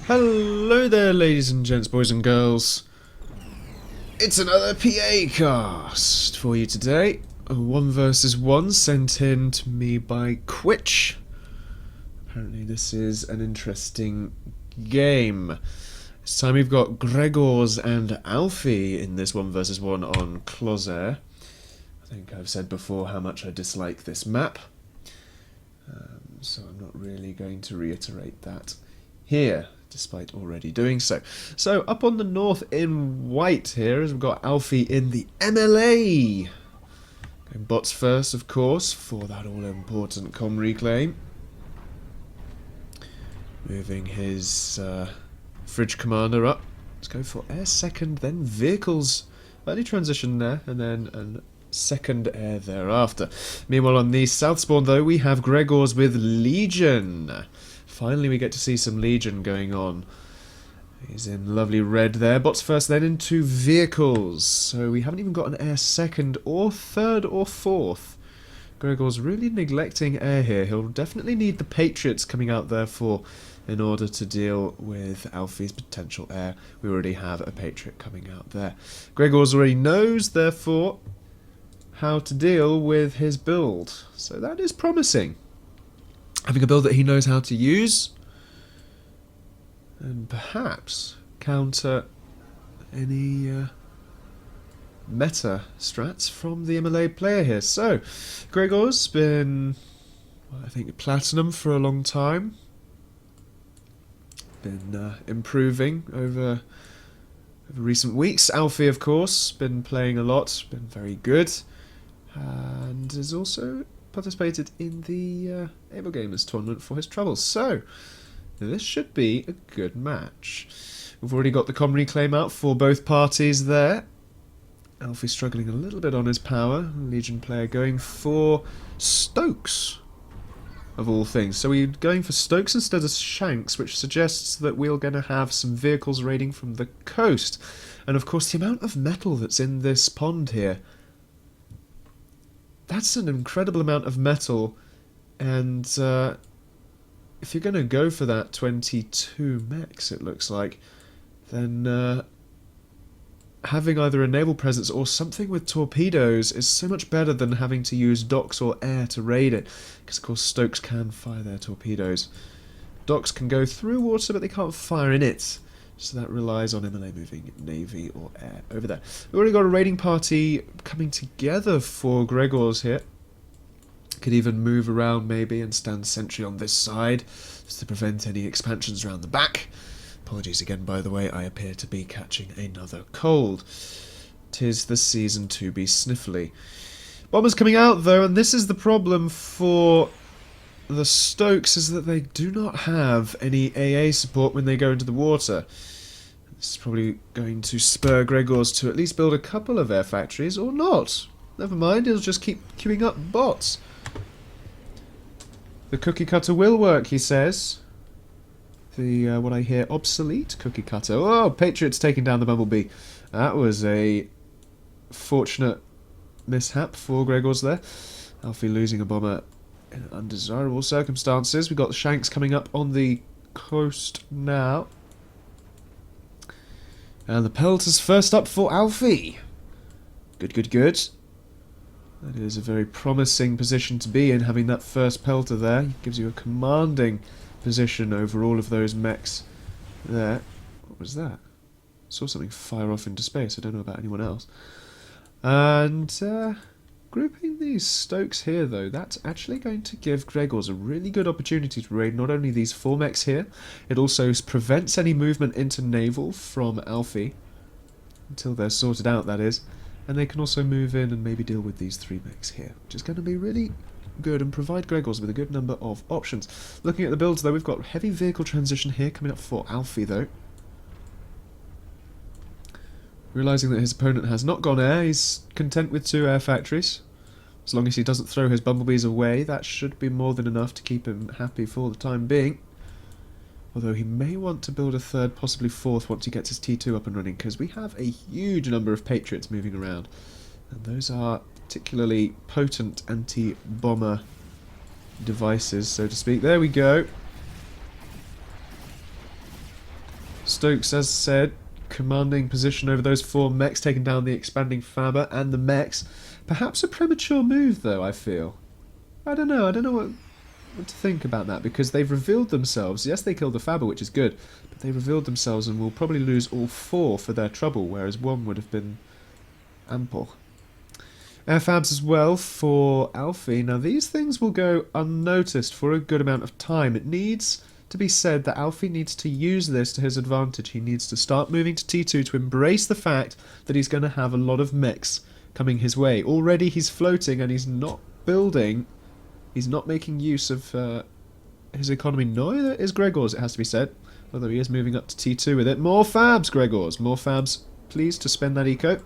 Hello there, ladies and gents, boys and girls. It's another PA cast for you today. A 1 versus 1 sent in to me by Quitch. Apparently this is an interesting game. This time we've got Gregorz and Alfy in this 1 versus 1 on Closair. I think I've said before how much I dislike this map. So I'm not really going to reiterate that here, despite already doing so. So up on the north in white here, as we've got Alfie in the MLA. Going bots first, of course, for that all-important comm reclaim. Moving his fridge commander up. Let's go for air second, then vehicles. Early transition there, and then a second air thereafter. Meanwhile, on the south spawn, though, we have Gregorz with Legion. Finally, we get to see some Legion going on. He's in lovely red there. Bots first, then into vehicles. So we haven't even got an air second, or third, or fourth. Gregorz really neglecting air here. He'll definitely need the Patriots coming out there in order to deal with Alfie's potential air. We already have a Patriot coming out there. Gregorz already knows, therefore, how to deal with his build. So that is promising. Having a build that he knows how to use, and perhaps counter any meta strats from the MLA player here. So, Gregor's been, well, I think, platinum for a long time. Been improving over recent weeks. Alfie, of course, been playing a lot, been very good, and has also participated in the Able Gamers tournament for his troubles. So, this should be a good match. We've already got the comm reclaim out for both parties there. Alfie struggling a little bit on his power. Legion player going for Stokes, of all things. So we're going for Stokes instead of Shanks, which suggests that we're going to have some vehicles raiding from the coast. And of course, the amount of metal that's in this pond here, that's an incredible amount of metal, and if you're going to go for that 22 mechs, it looks like, then having either a naval presence or something with torpedoes is so much better than having to use docks or air to raid it, because of course Stokes can fire their torpedoes. Docks can go through water, but they can't fire in it. So that relies on MLA moving navy or air over there. We've already got a raiding party coming together for Gregorz here. Could even move around maybe and stand sentry on this side just to prevent any expansions around the back. Apologies again, by the way, I appear to be catching another cold. 'Tis the season to be sniffly. Bombers coming out though, and this is the problem for the Stokes, is that they do not have any AA support when they go into the water. This is probably going to spur Gregorz to at least build a couple of air factories, or not. Never mind, he'll just keep queuing up bots. The cookie cutter will work, he says. The, what I hear, obsolete cookie cutter. Oh, Patriots taking down the Bumblebee. That was a fortunate mishap for Gregorz there. Alfie losing a bomber in undesirable circumstances. We've got the Shanks coming up on the coast now. And the Pelters first up for Alfie. Good, good, good. That is a very promising position to be in, having that first Pelter there. It gives you a commanding position over all of those mechs there. What was that? Saw something fire off into space. I don't know about anyone else. And grouping these Stokes here, though, that's actually going to give Gregorz a really good opportunity to raid not only these 4 mechs here, it also prevents any movement into naval from Alfie, until they're sorted out, that is, and they can also move in and maybe deal with these 3 mechs here, which is going to be really good and provide Gregorz with a good number of options. Looking at the builds, though, we've got heavy vehicle transition here coming up for Alfie, though. Realising that his opponent has not gone air, he's content with 2 air factories. As long as he doesn't throw his bumblebees away, that should be more than enough to keep him happy for the time being. Although he may want to build a 3rd, possibly 4th, once he gets his T2 up and running, because we have a huge number of Patriots moving around. And those are particularly potent anti-bomber devices, so to speak. There we go. Stokes, as said, commanding position over those 4 mechs, taking down the expanding Faber and the mechs. Perhaps a premature move, though, I feel. I don't know what to think about that, because they've revealed themselves. Yes, they killed the Faber, which is good, but they revealed themselves and will probably lose all 4 for their trouble, whereas 1 would have been ample. Airfabs as well for Alfie. Now, these things will go unnoticed for a good amount of time. It needs to be said that Alfie needs to use this to his advantage. He needs to start moving to T2 to embrace the fact that he's going to have a lot of mechs coming his way. Already he's floating and he's not building. He's not making use of his economy. Neither is Gregorz, it has to be said. Although he is moving up to T2 with it. More fabs, Gregorz. More fabs, please, to spend that eco.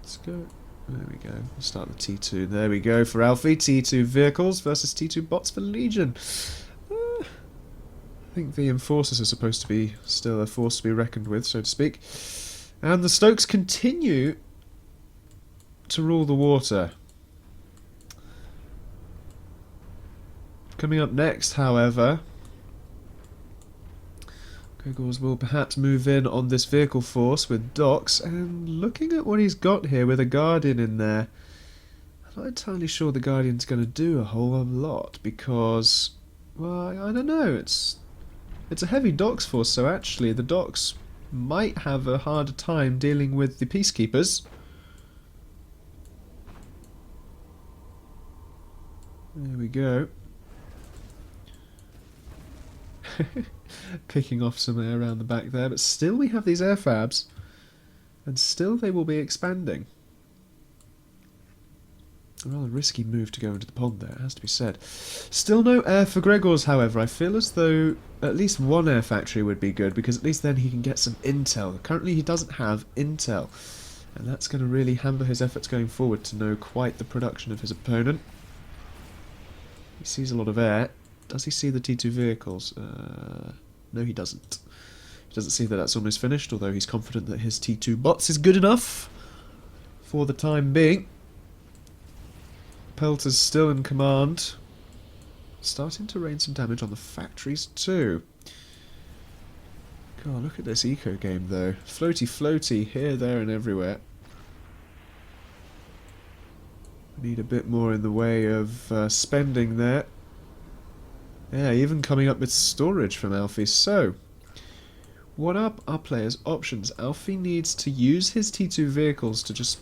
Let's go. There we go. We'll start the T2. There we go for Alfie. T2 vehicles versus T2 bots for Legion. I think the enforcers are supposed to be still a force to be reckoned with, so to speak. And the Stokes continue to rule the water. Coming up next, however, Gregorz will perhaps move in on this vehicle force with docks, and looking at what he's got here with a Guardian in there, I'm not entirely sure the Guardian's going to do a whole lot, because, well, I don't know, it's a heavy docks force, so actually the docks might have a harder time dealing with the peacekeepers. There we go. Picking off some air around the back there, but still we have these airfabs, and still they will be expanding. A rather risky move to go into the pond there, it has to be said. Still no air for Gregorz, however. I feel as though at least 1 air factory would be good, because at least then he can get some intel. Currently he doesn't have intel, and that's going to really hamper his efforts going forward to know quite the production of his opponent. He sees a lot of air. Does he see the T2 vehicles? No, he doesn't. He doesn't see that that's almost finished, although he's confident that his T2 bots is good enough for the time being. Pelter's still in command. Starting to rain some damage on the factories too. God, look at this eco game though. Floaty floaty here, there and everywhere. Need a bit more in the way of spending there. Yeah, even coming up with storage from Alfie. So, what are our players' options? Alfie needs to use his T2 vehicles to just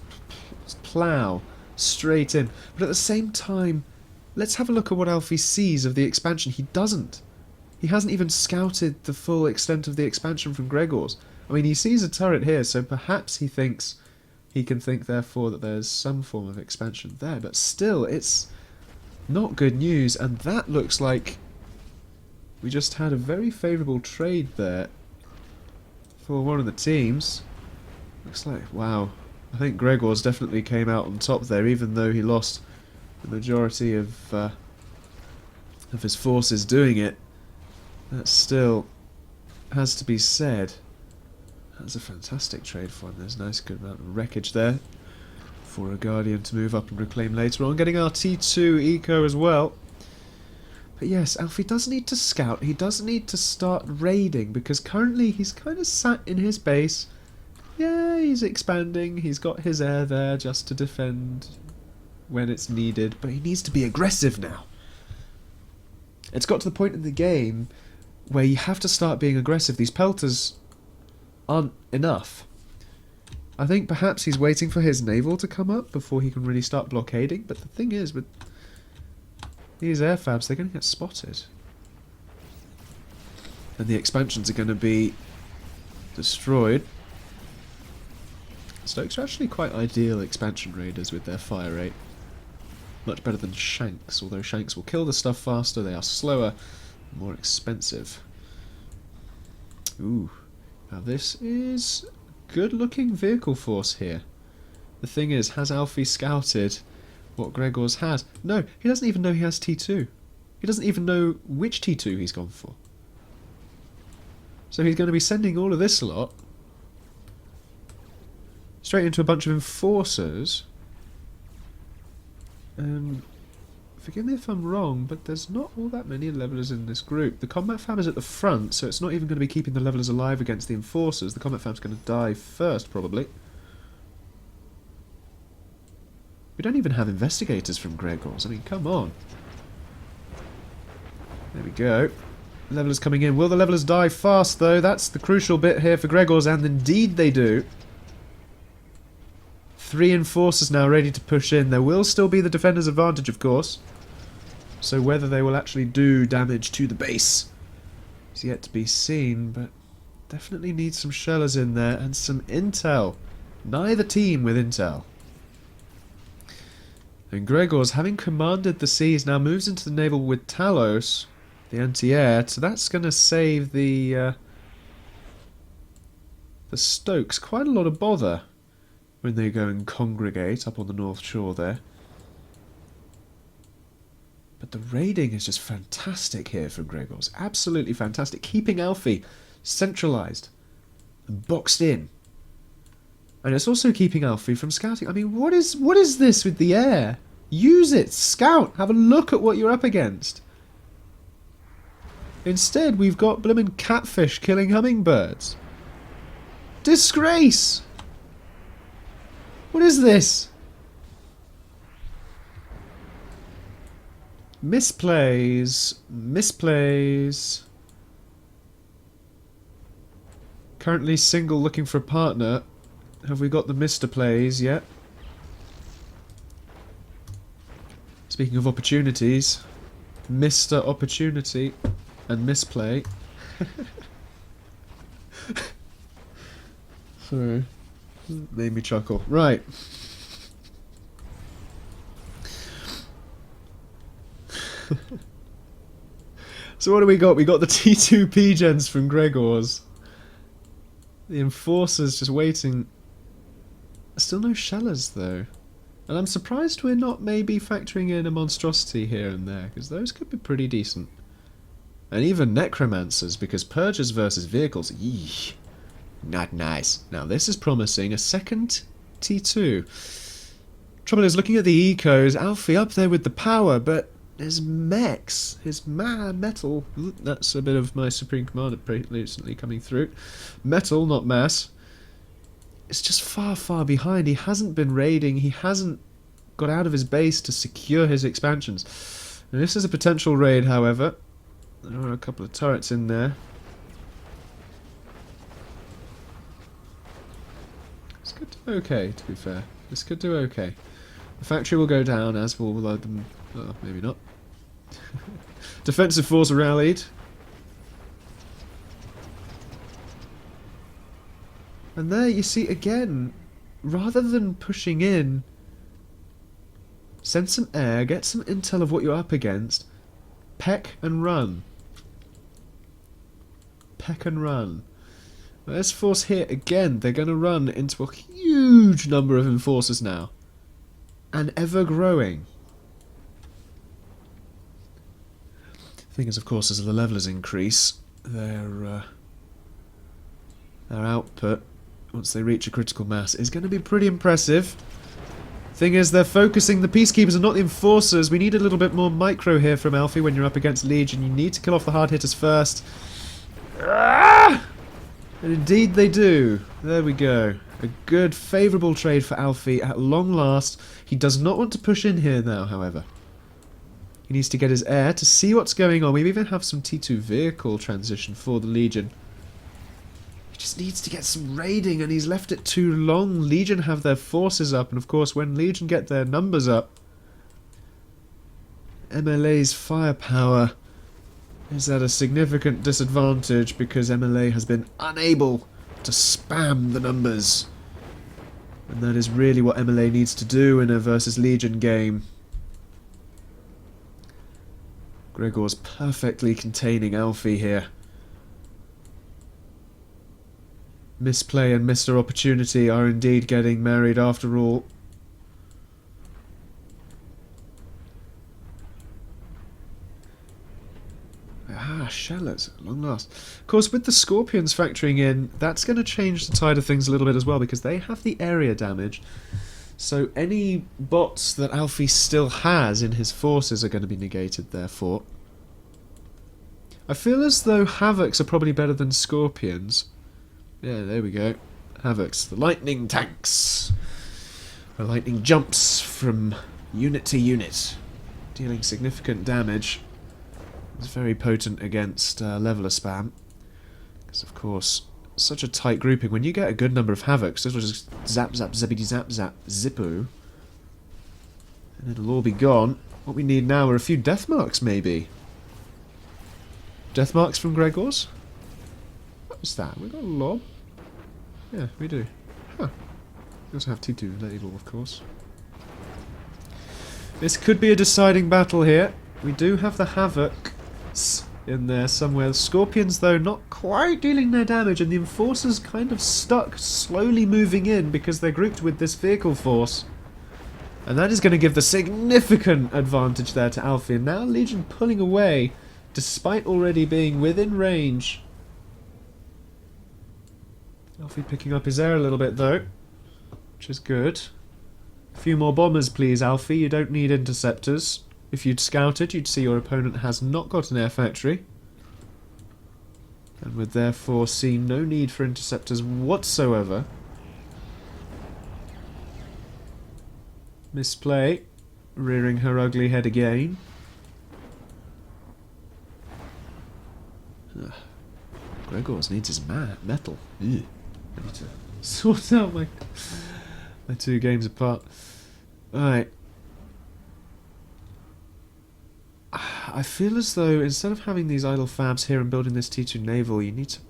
plough straight in. But at the same time, let's have a look at what Alfie sees of the expansion. He doesn't. He hasn't even scouted the full extent of the expansion from Gregorz. I mean, he sees a turret here, so perhaps he thinks he can think, therefore, that there's some form of expansion there. But still, it's not good news, and that looks like we just had a very favourable trade there for one of the teams. Looks like, wow, I think Gregorz definitely came out on top there, even though he lost the majority of his forces doing it. That still has to be said. That's a fantastic trade for him. There's a nice good amount of wreckage there for a Guardian to move up and reclaim later on. Getting our T2 eco as well. But yes, Alfie does need to scout. He does need to start raiding, because currently he's kind of sat in his base. Yeah, he's expanding. He's got his air there just to defend when it's needed. But he needs to be aggressive now. It's got to the point in the game where you have to start being aggressive. These pelters aren't enough. I think perhaps he's waiting for his naval to come up before he can really start blockading. But the thing is, with these airfabs, they're going to get spotted. And the expansions are going to be destroyed. Stokes are actually quite ideal expansion raiders with their fire rate. Much better than Shanks, although Shanks will kill the stuff faster, they are slower, more expensive. Ooh. Now this is good looking vehicle force here. The thing is, has Alfie scouted what Gregorz has? No, he doesn't even know he has T2. He doesn't even know which T2 he's gone for. So he's going to be sending all of this lot straight into a bunch of enforcers. If forgive me if I'm wrong, but there's not all that many levelers in this group. The combat fam is at the front, so it's not even going to be keeping the levelers alive against the enforcers. The combat fam's going to die first, probably. We don't even have investigators from Gregorz. I mean, come on. There we go. Levelers coming in. Will the levelers die fast, though? That's the crucial bit here for Gregorz, and indeed they do. 3 enforcers now ready to push in. There will still be the defender's advantage, of course. So whether they will actually do damage to the base is yet to be seen, but definitely need some shellers in there and some intel. Neither team with intel. And Gregorz, having commanded the seas, now moves into the naval with Talos, the anti-air, so that's going to save the Stokes quite a lot of bother when they go and congregate up on the north shore there. But the raiding is just fantastic here from Gregorz. Absolutely fantastic. Keeping Alfie centralised and boxed in. And it's also keeping Alfie from scouting. I mean, what is this with the air? Use it. Scout. Have a look at what you're up against. Instead, we've got blimmin' catfish killing hummingbirds. Disgrace! What is this? Misplays. Misplays. Currently single, looking for a partner. Have we got the Mr. Plays yet? Speaking of opportunities, Mr. Opportunity and Misplay. Sorry. Made me chuckle. Right. So what do we got? We got the T2 gens from Gregorz. The enforcers just waiting. Still no shellers though. And I'm surprised we're not maybe factoring in a monstrosity here and there, because those could be pretty decent. And even necromancers, because purgers versus vehicles, eesh. Not nice. Now this is promising a second T2. Trouble is, looking at the ecos, Alfie up there with the power, but his mechs, his metal, that's a bit of my Supreme Commander recently coming through. Metal, not mass. It's just far, far behind. He hasn't been raiding, he hasn't got out of his base to secure his expansions. Now, this is a potential raid, however. There are a couple of turrets in there. Okay, to be fair. This could do okay. The factory will go down, as will them. Oh, maybe not. Defensive force rallied. And there you see again, rather than pushing in, send some air, get some intel of what you're up against, peck and run. Peck and run. This force here, again, they're going to run into a huge number of enforcers now. And ever growing. The thing is, of course, as the levelers increase, their output, once they reach a critical mass, is going to be pretty impressive. Thing is, they're focusing the peacekeepers and not the enforcers. We need a little bit more micro here from Alfie when you're up against Legion. You need to kill off the hard hitters first. Ah! And indeed they do. There we go. A good, favourable trade for Alfie at long last. He does not want to push in here now, however. He needs to get his air to see what's going on. We even have some T2 vehicle transition for the Legion. He just needs to get some raiding, and he's left it too long. Legion have their forces up, and of course when Legion get their numbers up, MLA's firepower is at a significant disadvantage because MLA has been unable to spam the numbers. And that is really what MLA needs to do in a versus Legion game. Gregorz perfectly containing Alfie here. Misplay and Mr. Opportunity are indeed getting married after all. Ah, shellers, at long last. Of course, with the Scorpions factoring in, that's going to change the tide of things a little bit as well, because they have the area damage. So any bots that Alfie still has in his forces are going to be negated, therefore. I feel as though Havocs are probably better than Scorpions. Yeah, there we go. Havocs, the lightning tanks. The lightning jumps from unit to unit, dealing significant damage. It's very potent against leveler spam. Because, of course, such a tight grouping. When you get a good number of Havocs, this will just zap, zap, zippity, zap, zap, zippo. And it'll all be gone. What we need now are a few death marks, maybe. Death marks from Gregorz? What was that? We got a lob? Yeah, we do. Huh. We also have T2 naval, of course. This could be a deciding battle here. We do have the Havocs in there somewhere. The Scorpions, though, not quite dealing their damage, and the Enforcers kind of stuck, slowly moving in because they're grouped with this vehicle force. And that is going to give the significant advantage there to Alfie. And now Legion pulling away, despite already being within range. Alfie picking up his air a little bit, though, which is good. A few more bombers, please, Alfie. You don't need interceptors. If you'd scouted, you'd see your opponent has not got an air factory. And would therefore see no need for interceptors whatsoever. Misplay. Rearing her ugly head again. Gregorz needs his metal. Ew. I need to sort out my two games apart. Alright. I feel as though instead of having these idle fabs here and building this T2 naval, you need to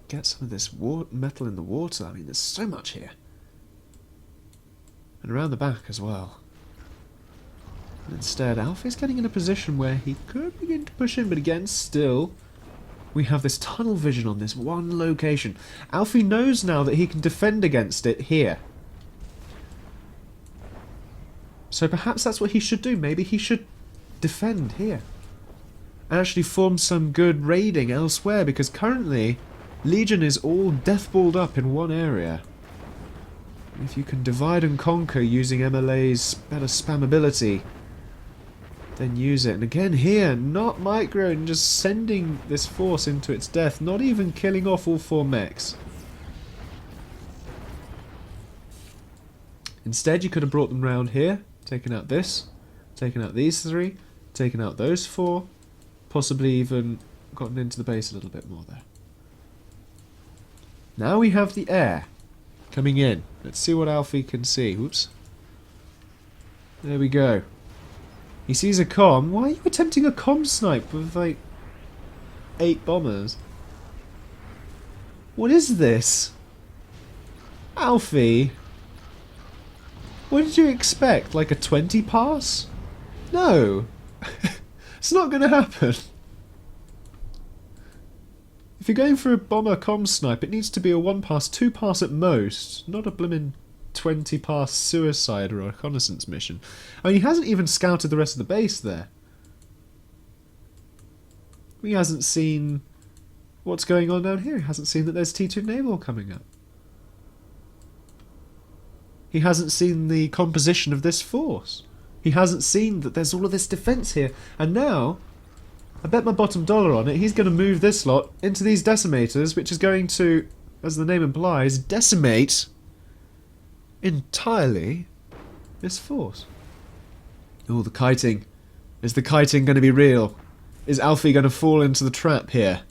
get some of this metal in the water. I mean, there's so much here. And around the back as well. And instead, Alfie's getting in a position where he could begin to push in, but again, still, we have this tunnel vision on this one location. Alfie knows now that he can defend against it here. So perhaps that's what he should do. Maybe he should defend here. And actually form some good raiding elsewhere, because currently Legion is all deathballed up in one area. If you can divide and conquer using MLA's better spammability, then use it. And again here, not micro and just sending this force into its death, not even killing off all 4 mechs. Instead, you could have brought them round here, taken out this, taken out these 3, taken out those 4, possibly even gotten into the base a little bit more there. Now we have the air coming in. Let's see what Alfie can see. Whoops. There we go. He sees a comm. Why are you attempting a comm snipe with like 8 bombers? What is this? Alfie? What did you expect? Like a 20 pass? No. It's not going to happen. If you're going for a bomber comm snipe, it needs to be a 1 pass, 2 pass at most, not a blimmin' 20 pass suicide or a reconnaissance mission. I mean, he hasn't even scouted the rest of the base there. He hasn't seen what's going on down here. He hasn't seen that there's T2 naval coming up. He hasn't seen the composition of this force. He hasn't seen that there's all of this defence here. And now, I bet my bottom dollar on it, he's going to move this lot into these decimators, which is going to, as the name implies, decimate entirely this force. Oh, the kiting. Is the kiting going to be real? Is Alfie going to fall into the trap here?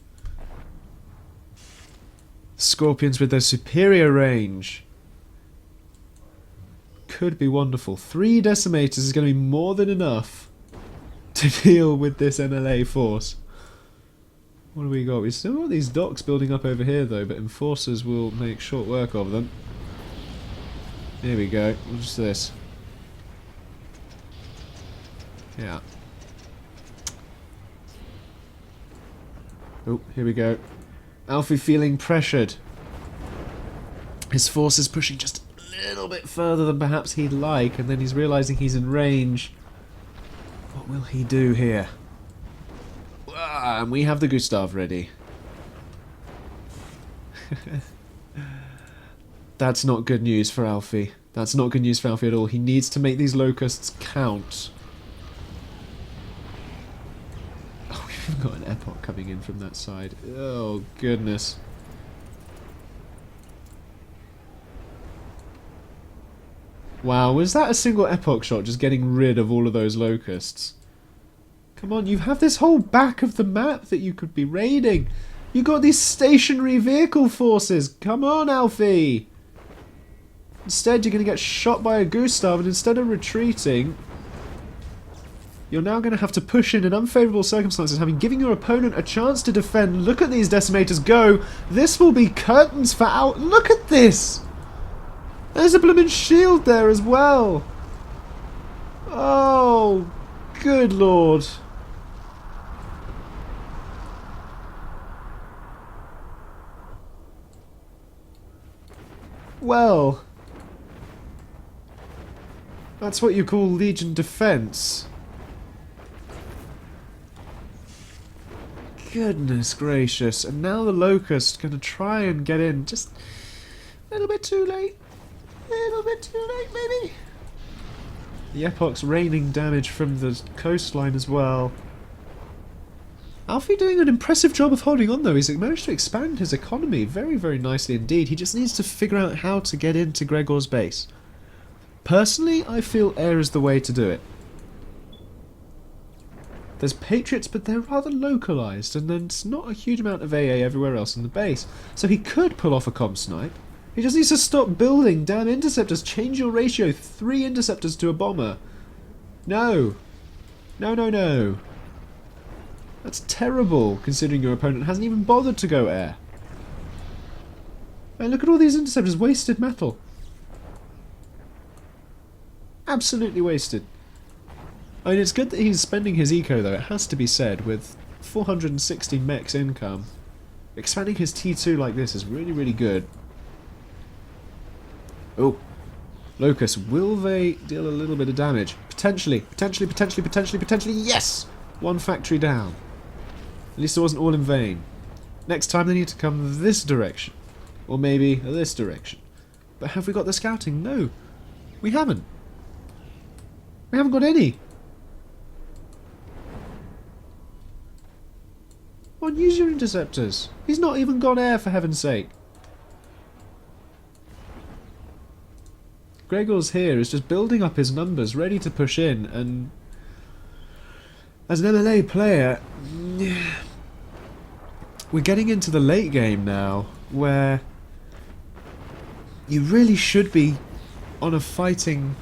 Scorpions with their superior range could be wonderful. 3 decimators is going to be more than enough to deal with this MLA force. What do we got? We still got these docks building up over here though, but enforcers will make short work of them. Here we go. What's this? Yeah. Oh, here we go. Alfie feeling pressured. His force is pushing just a little bit further than perhaps he'd like, and then he's realising he's in range. What will he do here? Ah, and we have the Gustav ready. That's not good news for Alfie. That's not good news for Alfie at all. He needs to make these locusts count. Oh, we've even got an epoch coming in from that side. Oh, goodness. Wow, was that a single epoch shot just getting rid of all of those locusts? Come on, you have this whole back of the map that you could be raiding. You got these stationary vehicle forces. Come on, Alfie. Instead, you're going to get shot by a Gustav, and instead of retreating, you're now going to have to push in unfavourable circumstances, having given your opponent a chance to defend. Look at these decimators go. This will be curtains for out. Look at this. There's a blooming shield there as well. Oh, good lord. Well, that's what you call Legion defense. Goodness gracious. And now the Locust going to try and get in. Just a little bit too late. A little bit too late, maybe. The Epoch's raining damage from the coastline as well. Alfie doing an impressive job of holding on though. He's managed to expand his economy very, very nicely indeed. He just needs to figure out how to get into Gregor's base. Personally, I feel air is the way to do it. There's Patriots, but they're rather localised, and there's not a huge amount of AA everywhere else in the base. So he could pull off a comm snipe. He just needs to stop building damn interceptors. Change your ratio. 3 interceptors to a bomber. No. No, no, no. That's terrible, considering your opponent hasn't even bothered to go air. Hey, look at all these interceptors. Wasted metal. Absolutely wasted. I mean, it's good that he's spending his eco, though. It has to be said, with 460 mechs income. Expanding his T2 like this is really, really good. Oh. Locust, will they deal a little bit of damage? Potentially. Potentially, potentially, potentially, potentially. Yes! 1 factory down. At least it wasn't all in vain. Next time they need to come this direction. Or maybe this direction. But have we got the scouting? No. We haven't. We haven't got any. Come on, use your interceptors. He's not even gone air, for heaven's sake. Gregor's here is just building up his numbers, ready to push in, and as an MLA player, we're getting into the late game now, where you really should be on a fighting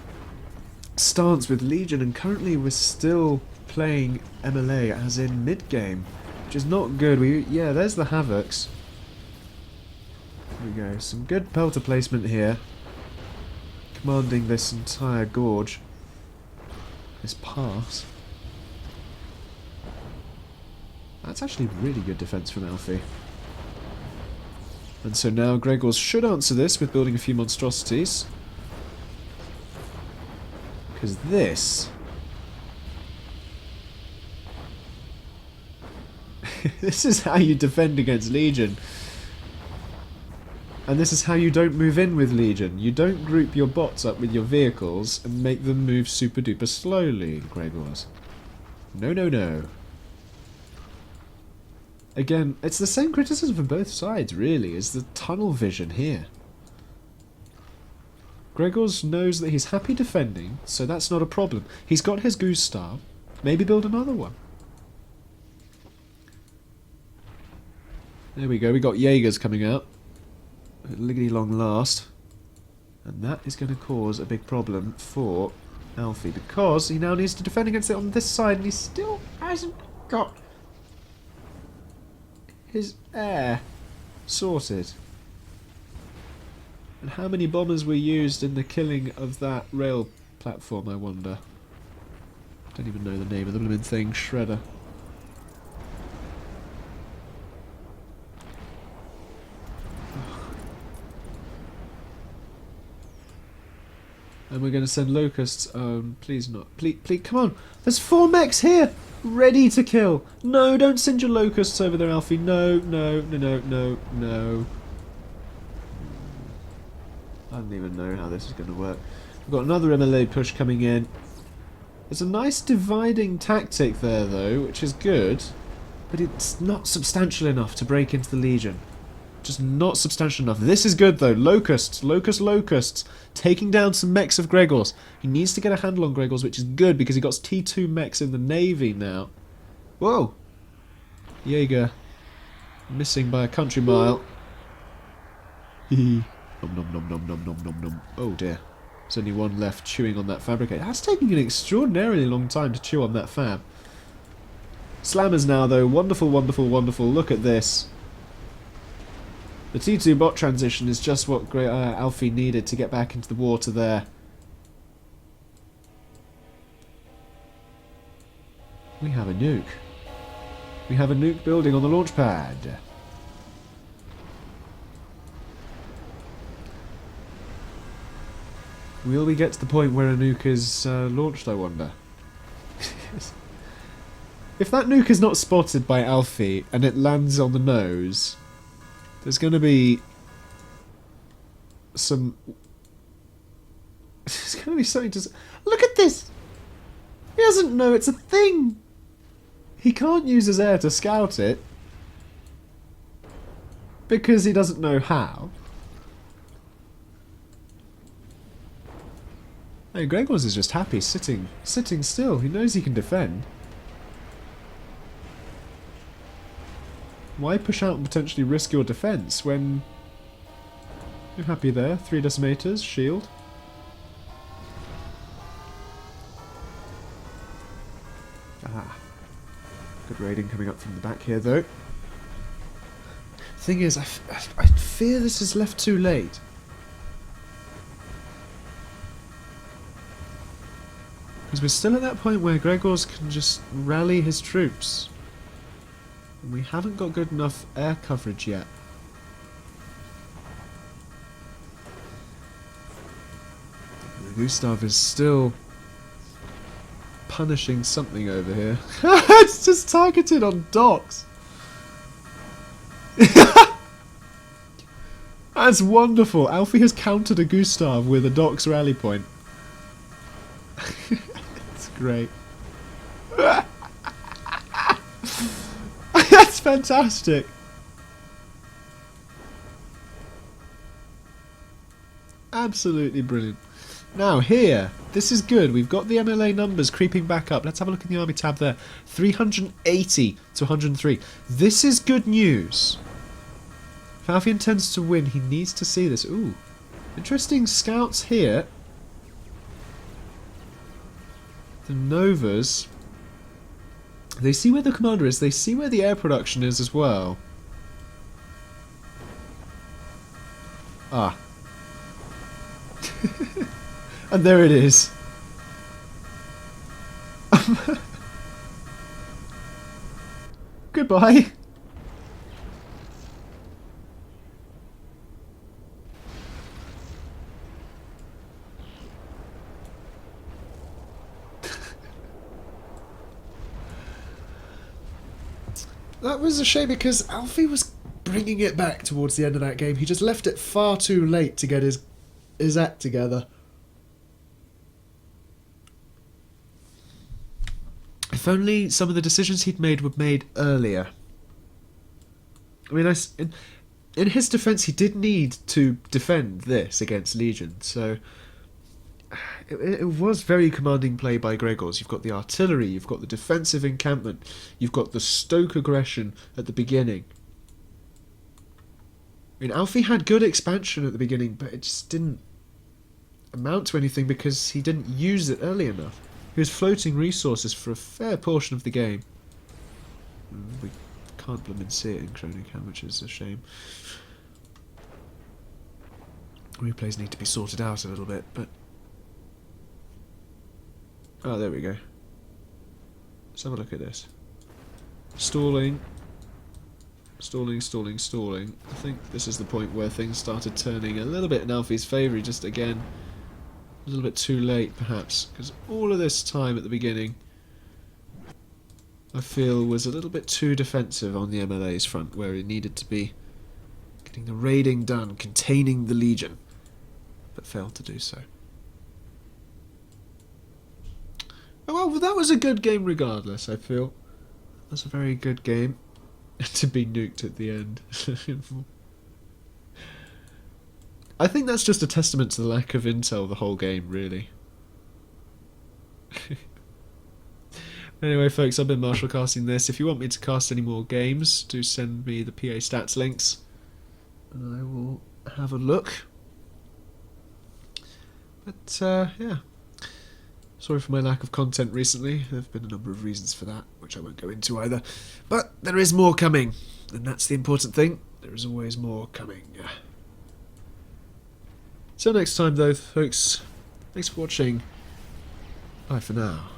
stance with Legion, and currently we're still playing MLA as in mid-game, which is not good. Yeah, there's the Havocs. There we go, some good pelter placement here. Commanding this entire gorge. This pass. That's actually really good defense from Alfie. And so now Gregorz should answer this with building a few monstrosities. Because this... this is how you defend against Legion. And this is how you don't move in with Legion. You don't group your bots up with your vehicles and make them move super duper slowly, Gregorz. No, no, no. Again, it's the same criticism from both sides, really, as the tunnel vision here. Gregorz knows that he's happy defending, so that's not a problem. He's got his Gustav. Maybe build another one. There we go, we got Jaegers coming out. At liggity long last. And that is going to cause a big problem for Alfie, because he now needs to defend against it on this side, and he still hasn't got his air sorted. And how many bombers were used in the killing of that rail platform, I wonder? Don't even know the name of the blooming thing. Shredder. And we're going to send locusts. Please not. Please, come on. There's 4 mechs here, ready to kill. No, don't send your locusts over there, Alfie. No, no, no, no, no, no. I don't even know how this is going to work. We've got another MLA push coming in. There's a nice dividing tactic there, though, which is good. But it's not substantial enough to break into the Legion. Just not substantial enough. This is good, though. Locusts. Locusts. Taking down some mechs of Gregorz. He needs to get a handle on Gregorz, which is good, because he got T2 mechs in the Navy now. Whoa! Jaeger. Missing by a country mile. Hee. Nom nom nom nom nom nom nom nom. Oh dear. There's only one left chewing on that fabricator. That's taking an extraordinarily long time to chew on that fab. Slammers now, though. Wonderful, wonderful, wonderful. Look at this. The T2 bot transition is just what Alfie needed to get back into the water there. We have a nuke. We have a nuke building on the launch pad. Will we get to the point where a nuke is launched, I wonder? If that nuke is not spotted by Alfie and it lands on the nose, there's going to be some... There's going to be something to... Look at this! He doesn't know it's a thing! He can't use his air to scout it because he doesn't know how. Hey, Gregorz is just happy sitting still. He knows he can defend. Why push out and potentially risk your defence when you're happy there? 3 decimators, shield. Ah. Good raiding coming up from the back here, though. Thing is, I fear this is left too late. Because we're still at that point where Gregorz can just rally his troops. And we haven't got good enough air coverage yet. Gustav is still punishing something over here. It's just targeted on docks. That's wonderful. Alfie has countered a Gustav with a docks rally point. It's great. That's fantastic. Absolutely brilliant. Now here, this is good. We've got the MLA numbers creeping back up. Let's have a look in the army tab there. 380 to 103. This is good news. If Alfie intends to win, he needs to see this. Ooh, interesting scouts here. The Novas. They see where the commander is. They see where the air production is as well. Ah. And there it is. Goodbye. That was a shame because Alfie was bringing it back towards the end of that game. He just left it far too late to get his act together. If only some of the decisions he'd made were made earlier. I mean, in his defence, he did need to defend this against Legion, so it was very commanding play by Gregorz. You've got the artillery, you've got the defensive encampment, you've got the stoke aggression at the beginning. I mean, Alfie had good expansion at the beginning, but it just didn't amount to anything because he didn't use it early enough. He was floating resources for a fair portion of the game. We can't blooming see it in Chronican, which is a shame. Replays need to be sorted out a little bit, but... Oh, there we go. Let's have a look at this. Stalling. Stalling. I think this is the point where things started turning a little bit in Alfie's favour. Just again, a little bit too late, perhaps, because all of this time at the beginning, I feel, was a little bit too defensive on the MLA's front, where it needed to be getting the raiding done, containing the Legion. but failed to do so. Oh, well, that was a good game regardless, I feel. That was a very good game. To be nuked at the end. I think that's just a testament to the lack of intel the whole game, really. Anyway, folks, I've been Marshall casting this. If you want me to cast any more games, do send me the PA stats links, and I will have a look. But, yeah. Sorry for my lack of content recently. There have been a number of reasons for that, which I won't go into either. But there is more coming, and that's the important thing. There is always more coming. Till next time, though, folks, thanks for watching. Bye for now.